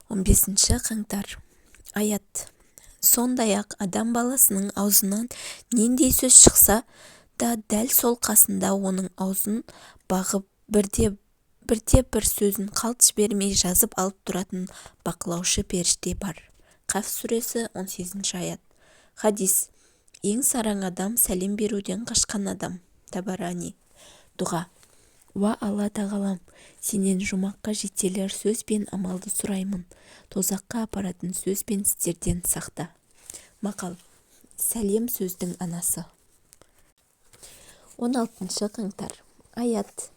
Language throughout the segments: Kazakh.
15 қаңтар. Аят. Сондай-ақ адам баласының аузынан нендей сөз шықса да дәл сол қасында оның аузын бағып бірде-бір сөзін қалт жібермей жазып алып тұратын бақылаушы періште бар. Қаф сүресі 18 аят. Хадис. Ең сараң адам сәлем беруден қашқан адам. Табарани. Дұға. Уа Алла тағалам, сенен жұмаққа жетелер сөз бен амалды сұраймын. Тозаққа апаратын сөз бен істерден сақта. Мақал. Сәлем сөздің анасы. 16 қаңтар. Аят.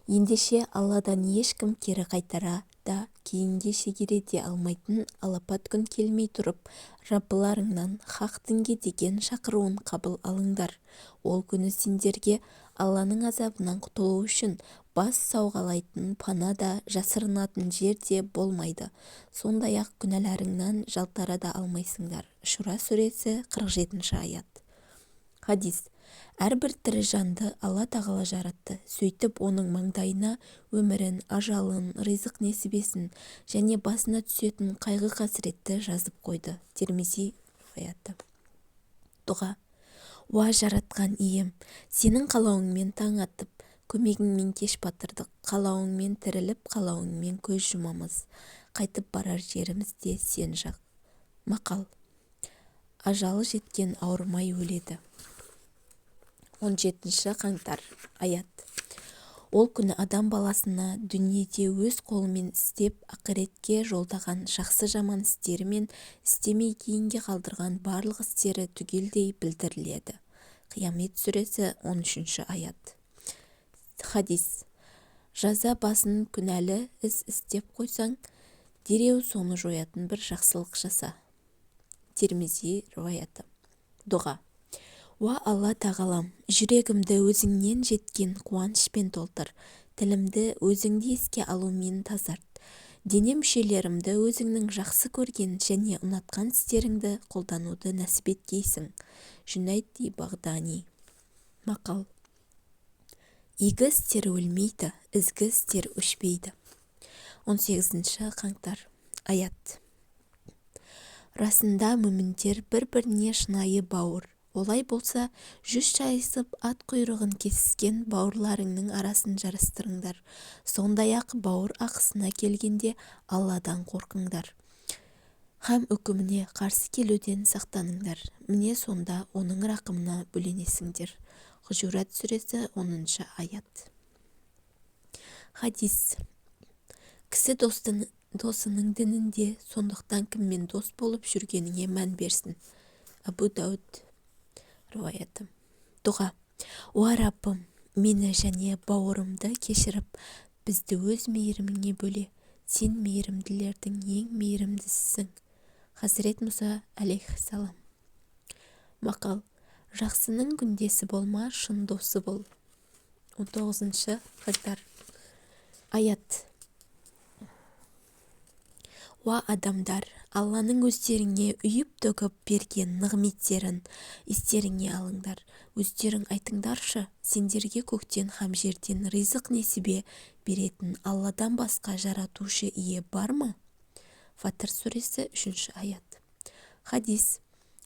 Ендеше Алладан ешкім кері қайтара да кейінге шегере де алмайтын алапат күн келмей тұрып, Раббыларыңнан хақ дінге деген шақыруын қабыл алыңдар. Ол күні сендерге Алланың азабынан құтылу үшін бас сауғалайтын пана да жасырынатын жер де болмайды. Сондай-ақ күнәларыңнан жалтара да алмайсыңдар. Шура сүресі 47 аят. Хадис. Әрбір тірі жанды Алла тағала жаратты. Сөйтіп оның маңдайына өмірін, ажалын, ризық несібесін және басына түсетін қайғы-қасіретті жазып қойды. Тирмизи риwayаты. Дұға. Уа жаратқан ием, сенің қалауыңмен таң атып, көмегіңмен кеш батырдық. Қалауыңмен тіріліп, қалауыңмен көз жұмамыз. Қайтып барар жерімізде сен жақ. Мақал. Ажалы жеткен ауырмай өледі. 17 қаңтар. Аят. Ол күні адам баласына дүниеде өз қолымен істеп, ақиретке жолдаған жақсы-жаман істері мен істемей кейінге қалдырған барлық істері түгелдей білдіріледі. Қиямет сүресі 13 аят. Хадис. Жаза басын күнәлі іс істеп қойсаң, дереу соны жоятын бір жақсылық жаса. Тирмизи риwayаты. Дұға. Уа Алла тағалам, жүрегімді өзіңнен жеткен қуанышпен толтыр, тілімді өзіңді еске алумен тазарт, дене мүшелерімді өзіңнің жақсы көрген және ұнатқан істеріңді қолдануды нәсіп еткейсің. Жүнайд Бағдани. Мақал. Игі істер өлмейді, ізгі істер өшпейді. 18 қаңтар. Аят. Расында мүміндер бір-біріне шынайы бауыр. Олай болса, жүз шайысып ат құйрығын кесіскен бауырларыңның арасын жарыстырыңдар. Сондай-ақ бауыр ақысына келгенде Алладан қорқыңдар. Һәм үкіміне қарсы келуден сақтаныңдар. Міне сонда оның рақымына бөленесіңдер. Хужурат сүресі 10 аят. Хадис. Кісі досының дінінде, сондықтан кіммен дос болып жүргеніңе мән берсін. Абу Дауд риwayаты. Дұға. Уа Раббым, мені және бауырымды кешіріп, бізді өз мейіріміңе бөле. Сен мейірімділердің ең мейірімдісісің. Хазірет Мұса алейхиссалам. Мақал. Жақсының күндесі болма, шын досы бол. 19 қаңтар. Аят. Уа адамдар, Алланың өздеріңе үйіп-төгіп берген нығметтерін естеріңе алыңдар. Өздерің айтыңдаршы, сендерге көктен һәм жерден ризық несібе беретін Алладан басқа жаратушы ие бар ма? Фатыр сүресі 3 аят. Хадис.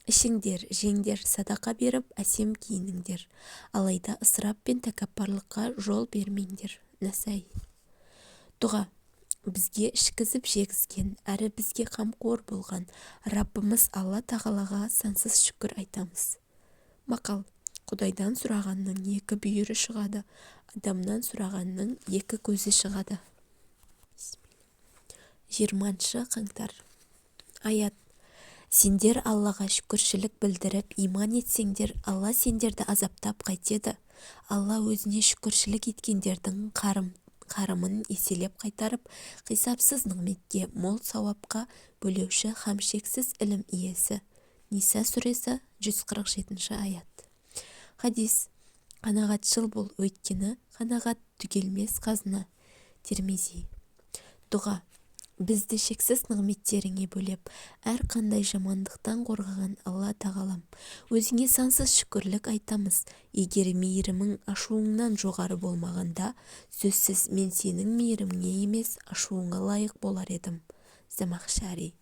Ішіңдер, жеңдер, садақа беріп, әсем киініңдер. Алайда ысырап пен тәкаппарлыққа жол бермеңдер. Насаи. Дұға. Бізге ішкізіп жегізген, әрі бізге қамқор болған Раббымыз Алла тағалаға сансыз шүкір айтамыз. Мақал. Құдайдан сұрағанның 2 бүйірі шығады, адамнан сұрағанның 2 көзі шығады. 20 қаңтар. Аят. Сендер Аллаға шүкіршілік білдіріп, иман етсеңдер, Алла сендерді азаптап қайтеді. Алла өзіне шүкіршілік еткендердің қарымын еселеп қайтарып, қисапсыз нығметке, мол сауапқа бөлеуші һәм шексіз ілім иесі. Ниса сүресі 147 аят. Хадис. Қанағатшыл бол, өйткені қанағат түгелмес қазына. Тирмизи. Дұға. Бізді шексіз нығметтеріңе бөлеп, әр қандай жамандықтан қорғаған Алла тағалам, өзіңе сансыз шүкірлік айтамыз. Егер мейірімің ашуыңнан жоғары болмағанда, сөзсіз мен сенің мейіріміңе емес, ашуыңа лайық болар едім. Замахшари.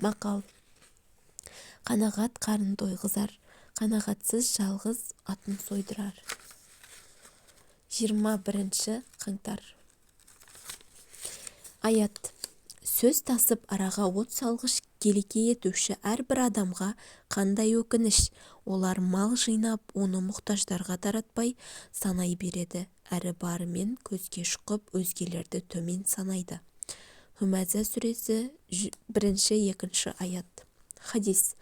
Мақал. Қанағат қарын тойғызар, қанағатсыз жалғыз атын сойдырар. 21 қаңтар. Аят. Сөз тасып араға от салғыш келеке етуші әрбір адамға қандай өкініш, олар мал жинап, оны мұқтаждарға таратпай санай береді, әрі барымен көзге шұқып, өзгелерді төмен санайды. Хумаза сүресі 1-2 аят. Хадис.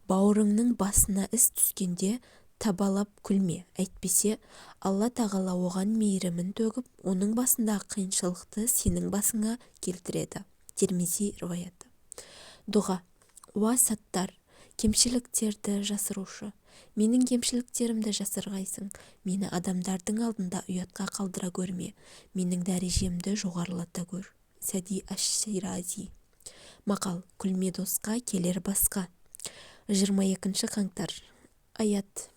Бауырыңның басына іс түскенде табалап күлме, әйтпесе Алла тағала оған мейірімін төгіп, оның басындағы қиыншылықты сенің басыңа келтіреді. Тирмизи риуаяты. Дұға. Уа саттар, кемшіліктерді жасырушы, менің кемшіліктерімді жасырғайсың, мені адамдардың алдында ұятқа қалдыра көрме, менің дәрежемді жоғарылата көр. Сади аш-Ширази. Мақал. Күлме досқа, келер басқа. 22 қаңтар. Аят.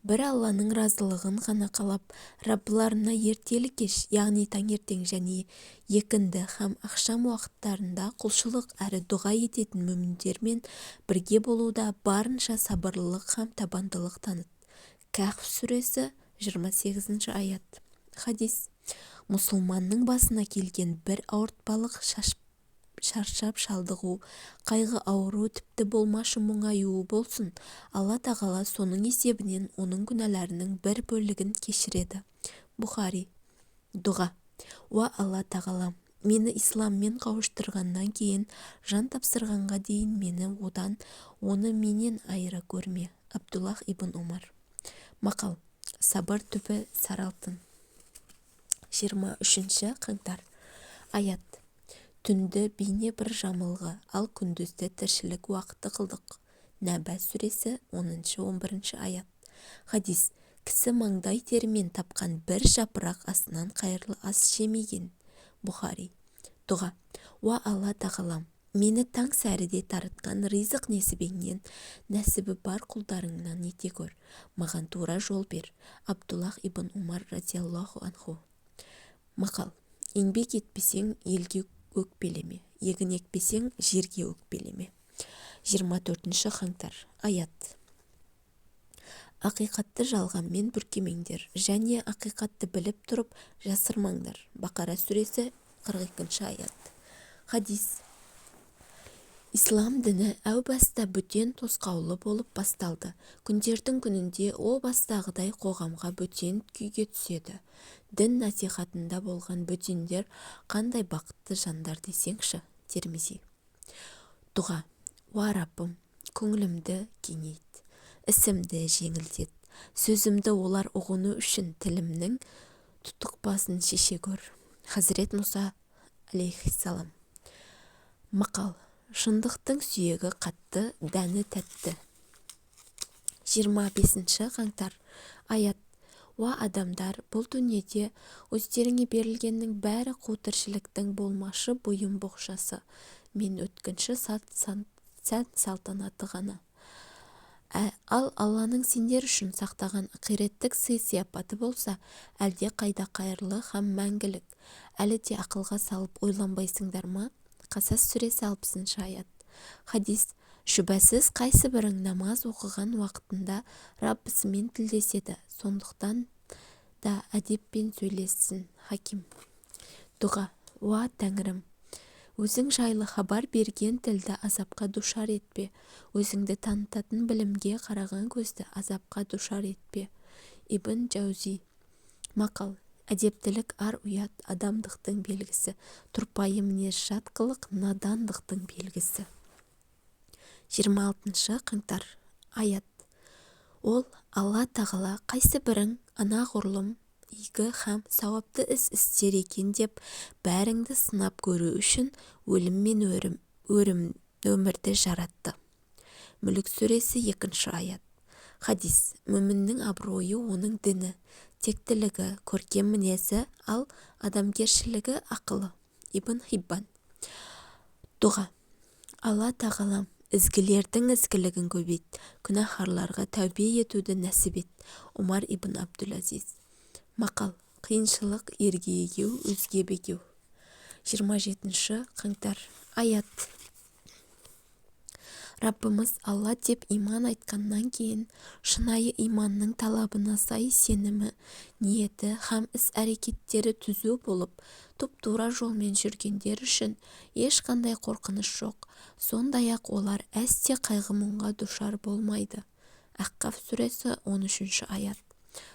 Бір Алланың разылығын ғана қалап, Раббыларына ертелі кеш, яғни таңертең және екінді һәм ақшам уақыттарында құлшылық әрі дұға ететін мүміндермен бірге болуда барынша сабырлылық һәм табандылық таныт. Кәхф сүресі 28 аят. Хадис. Мұсылманның басына келген бір ауыртпалық шаршап шалдығу, қайғы ауыру тіпті болмашы мұңаюы болсын, Алла тағала соның есебінен оның күнәларының бір бөлігін кешіреді. Бұхари. Дұға. Уа Алла тағала, мені исламмен қауыштырғаннан кейін жан тапсырғанға дейін мені оны менен айыра көрме. Абдуллах ибн Умар. Мақал. Сабыр түбі саралтын. 23 қаңтар. Аят. Түнді бейне бір жамылғы, ал күндізді тіршілік уақыты қылдық. Нәбә сүресі 10-11 аят. Хадис. Кісі маңдай терімен тапқан бір жапырақ астынан қайырлы ас жемеген. Бұхари. Дұға. Уа Алла тағалам, мені таң сәріде тарытқан ризық несібеңнен, нәсібі бар құлдарыңнан ете көр. Маған тура жол бер. Абдуллах ибн Умар радиаллаху анху. Мақал. Еңбек етпесең елге өкпелеме, егін екпесең жерге өкпелеме. 24 қаңтар. Аят. Ақиқатты жалғанмен бүркемеңдер, және ақиқатты біліп тұрып жасырмаңдар. Бақара сүресі 42 аят. Хадис. Ислам діні әу баста бөтен тосқаулы болып басталды. Күндердің күнінде о бастағыдай қоғамға бөтен күйге түседі. Дін насихатында болған бөтендер қандай бақытты жандар десеңші. Тирмизи. Дұға. Уа Раббым, көңілімді кеңейт, ісімді жеңілдет, сөзімді олар ұғыну үшін тілімнің тұтықпасын шеше көр. Хазірет Мұса алейхиссалам. Мақал. Шындықтың сүйегі қатты, дәні тәтті. 25 қаңтар. Аят. Уа адамдар, бұл дүниеде өздеріңе берілгеннің бәрі қу тіршіліктің болмашы бұйым боқшасы, мен өткінші салтанаты ғана. Ал Алланың сендер үшін сақтаған ақиреттік сый-сияпаты болса, әлде қайда қайырлы һәм мәңгілік. Әлі де ақылға салып ойланбайсыңдар ма? Қасас сүресі 60 аят. Хадис. Шүбәсіз қайсы бірің намаз оқыған уақытында Раббысымен тілдеседі, сондықтан да әдеппен сөйлессін. Хаким. Дұға. Уа Тәңірім, өзің жайлы хабар берген тілді азапқа душар етпе, өзіңді танытатын білімге қараған көзді азапқа душар етпе. Ибн Джаузи. Мақал. Әдептілік ар-ұят адамдықтың белгісі, тұрпайы мінез жат қылық надандықтың белгісі. 26 қаңтар. Аят. Ол Алла тағала қайсы бірің анағұрлым игі һәм сауапты іс істер екен деп бәріңді сынап көру үшін өлім мен өмірді жаратты. Мүлік сүресі 2 аят. Хадис. Мүміннің абыройы оның діні, тектілігі, көркем мінезі, ал адамгершілігі ақылы. Ибн Хиббан. Дұға. Алла тағалам, ізгілердің ізгілігін көбейт, күнәһарларға тәубе етуді нәсіп ет. Умар ибн Абдул-Азиз. Мақал. Қиыншылық ерге егеу, өзге бегеу. 27 қаңтар. Аят. Раббымыз Алла деп иман айтқаннан кейін шынайы иманның талабына сай сенімі, ниеті һәм іс-әрекеттері түзу болып, тұп-тура жолмен жүргендер үшін ешқандай қорқыныш жоқ. Сондай-ақ олар әсте қайғы-мұңға душар болмайды. Аққаф сүресі 13 аят.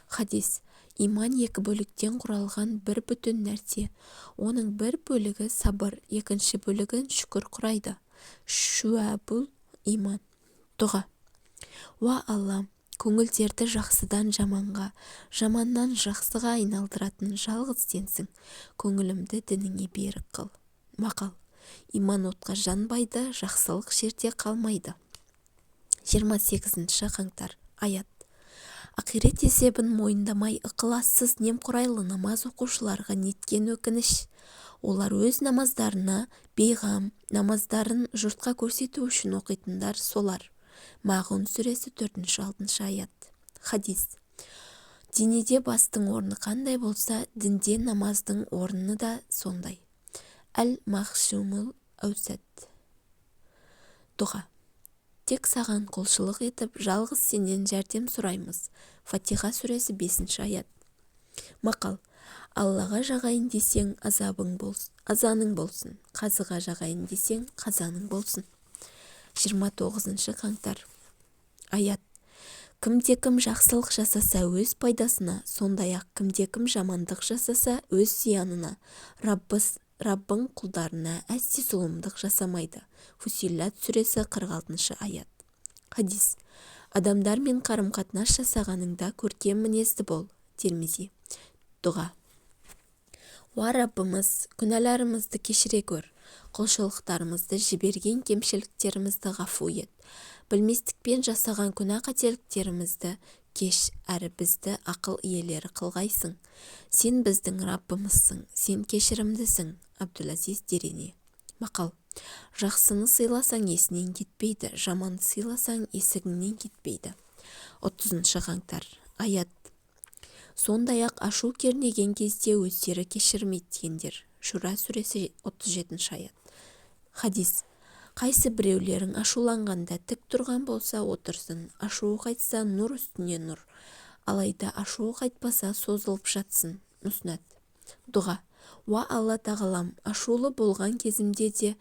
Хадис. Иман екі бөліктен құралған бір бүтін нәрсе. Оның бір бөлігі сабыр, екінші бөлігін шүкір құрайды. Шуабул иман. Дұға. Уа Аллам, көңілдерді жақсыдан жаманға, жаманнан жақсыға айналдыратын жалғыз сенсің. Көңілімді дініңе берік қыл. Мақал. Иман отқа жанбайды, жақсылық жерде қалмайды. 28 қаңтар. Аят. Ақирет есебін мойындамай ықылассыз немқұрайлы намаз оқушыларға неткен өкініш. Олар өз намаздарына бейғам, намаздарын жұртқа көрсету үшін оқитындар солар. Мағун сүресі 4-6 аят. Хадис. Денеде бастың орны қандай болса, дінде намаздың орны да сондай. Әл-Махшумул Аусат. Дұға. Тек саған құлшылық етіп, жалғыз сенен жәрдем сұраймыз. Фатиха сүресі 5 аят. Мақал. Аллаға жағайын десең, азаның болсын. Қазыға жағайын десең, қазаның болсын. 29 қаңтар. Аят. Кімде-кім жақсылық жасаса өз пайдасына, сондай-ақ кімде-кім жамандық жасаса өз зиянына. Раббың құлдарына әсте зұлымдық жасамайды. Фусиллат сүресі 46 аят. Хадис. Адамдармен қарым-қатынас жасағаныңда көркем мінезді бол. Термизи. Дұға. Уа Раббымыз, күнәларымызды кешіре көр, құлшылықтарымызды жіберген кемшіліктерімізді ғафу ет. Білместікпен жасаған күнә қателіктерімізді кеш, әрі бізді ақыл иелері қылғайсың. Сен біздің Раббымызсың, сен кешірімдісің. Абдулазиз Дерене. Мақал. Жақсыны сыйласаң есінен кетпейді, жаман сыйласаң есігіңнен кетпейді. 30 қаңтар. Аят. Сондай-ақ ашу кернеген кезде өздері кешірмейтіндер. Шура сүресі 37 аят. Хадис. Қайсы біреулерің ашуланғанда тік тұрған болса отырсын, ашуы қайтса нұр үстіне нұр. Алайда ашуы қайтпаса созылып жатсын. Мұснат. Дұға. Уа Алла тағалам, ашулы болған кезімде де,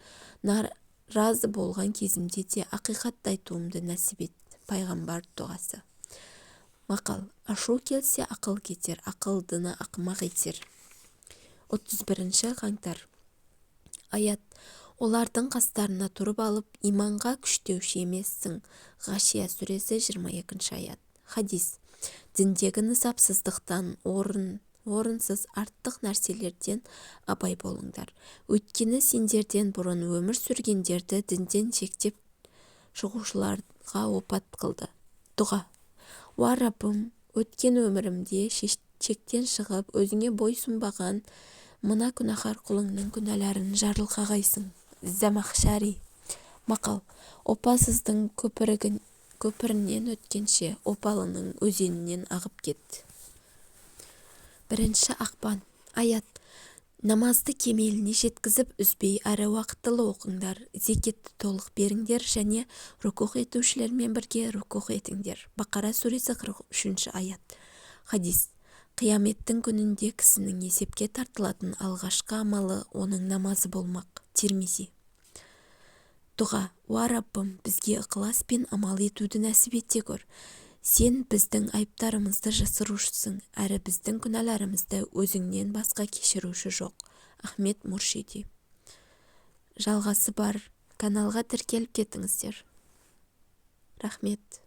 разы болған кезімде де ақиқатты айтуымды нәсіп ет. Пайғамбар дұғасы. Мақал. Ашу келсе ақыл кетер, ақылдыны ақымақ етер. 31 қаңтар. Аят. Олардың қастарына тұрып алып, иманға күштеуші емессің. Ғашия сүресі 22 аят. Хадис. Діндегі нысапсыздықтан, орынсыз артық нәрселерден абай болыңдар. Өйткені сендерден бұрын өмір сүргендерді дінден шектеп шығушыларға опат қылды. Дұға. Уа Раббым, өткен өмірімде шектен шығып, өзіңе бойсұнбаған мына күнәһар құлыңның күнәларын жарылқағайсың. Замахшари. Мақал. Опасыздың көпірінен өткенше, опалының өзенінен ағып кет. 1 ақпан. Аят. Намазды кемеліне жеткізіп, үзбей әрі уақыттылы оқыңдар. Зекетті толық беріңдер және рукух етушілермен бірге рукух етіңдер. Бақара сүресі 43 аят. Хадис. Қияметтің күнінде кісінің есепке тартылатын алғашқы амалы оның намазы болмақ. Термизи. Дұға. Уа Раббым, бізге ықылас пен амал етуді нәсіп ете көр. Сен біздің айыптарымызды жасырушысың, әрі біздің күнәларымызды өзіңнен басқа кешіруші жоқ. Ахмет Муршиди. Жалғасы бар. Каналға тіркеліп кетіңіздер. Рахмет.